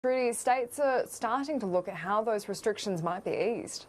Trudy, states are starting to look at how those restrictions might be eased.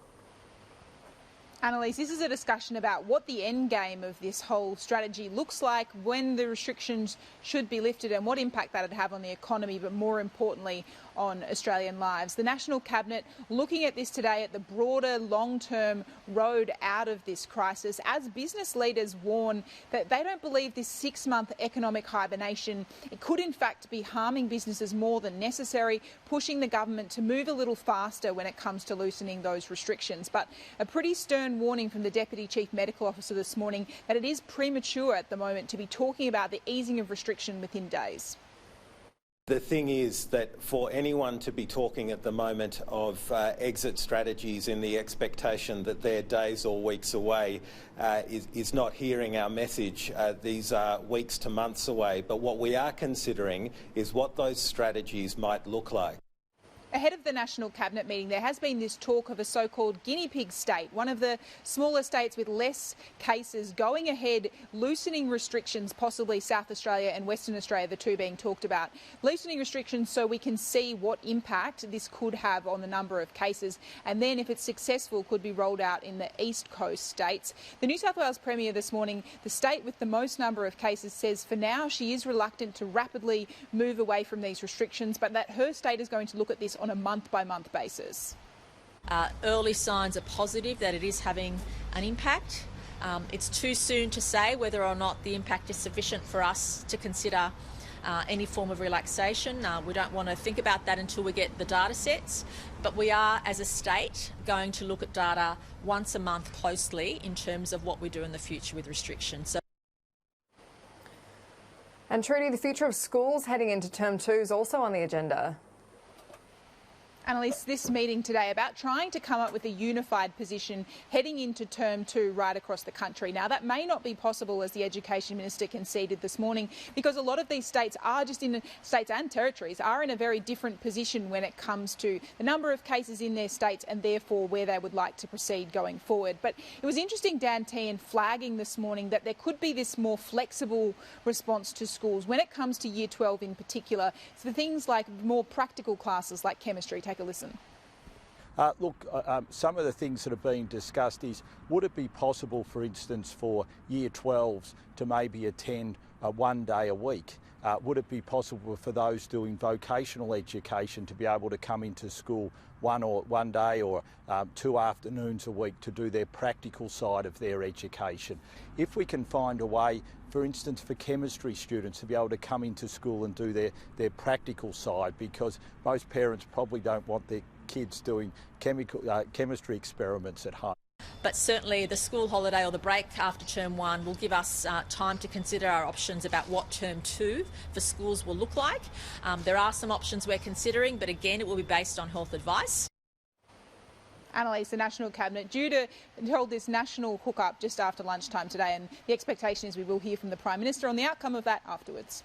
Annalise, this is a discussion about what the end game of this whole strategy looks like, when the restrictions should be lifted and what impact that would have on the economy, but more importantly on Australian lives. The National Cabinet looking at this today at the broader long-term road out of this crisis, as business leaders warn that they don't believe this 6-month economic hibernation, it could in fact be harming businesses more than necessary, pushing the government to move a little faster when it comes to loosening those restrictions. But a pretty stern warning from the Deputy Chief Medical Officer this morning that it is premature at the moment to be talking about the easing of restriction within days. The thing is that for anyone to be talking at the moment of exit strategies in the expectation that they're days or weeks away is not hearing our message. These are weeks to months away. But what we are considering is what those strategies might look like. Ahead of the National Cabinet meeting, there has been this talk of a so-called guinea pig state, one of the smaller states with less cases, going ahead, loosening restrictions, possibly South Australia and Western Australia, the two being talked about. Loosening restrictions so we can see what impact this could have on the number of cases, and then, if it's successful, could be rolled out in the East Coast states. The New South Wales Premier this morning, the state with the most number of cases, says for now she is reluctant to rapidly move away from these restrictions, but that her state is going to look at this on a month-by-month basis. Early signs are positive that it is having an impact. It's too soon to say whether or not the impact is sufficient for us to consider any form of relaxation. We don't want to think about that until we get the data sets, but we are, as a state, going to look at data once a month closely in terms of what we do in the future with restrictions. And Trudy, the future of schools heading into Term 2 is also on the agenda. Annalise, this meeting today about trying to come up with a unified position heading into Term 2 right across the country. Now, that may not be possible, as the Education Minister conceded this morning, because a lot of these states and territories are in a very different position when it comes to the number of cases in their states and therefore where they would like to proceed going forward. But it was interesting, Dan Tehan flagging this morning that there could be this more flexible response to schools when it comes to Year 12 in particular, for things like more practical classes like chemistry. Take a listen. Some of the things that are being discussed is, would it be possible, for instance, for Year 12s to maybe attend 1 day a week? Would it be possible for those doing vocational education to be able to come into school one day or 2 afternoons a week to do their practical side of their education? If we can find a way, for instance, for chemistry students to be able to come into school and do their practical side, because most parents probably don't want their kids doing chemistry experiments at home. But certainly the school holiday or the break after Term 1 will give us time to consider our options about what Term 2 for schools will look like. There are some options we're considering, but again, it will be based on health advice. Annalise, the National Cabinet due to hold this national hookup just after lunchtime today, and the expectation is we will hear from the Prime Minister on the outcome of that afterwards.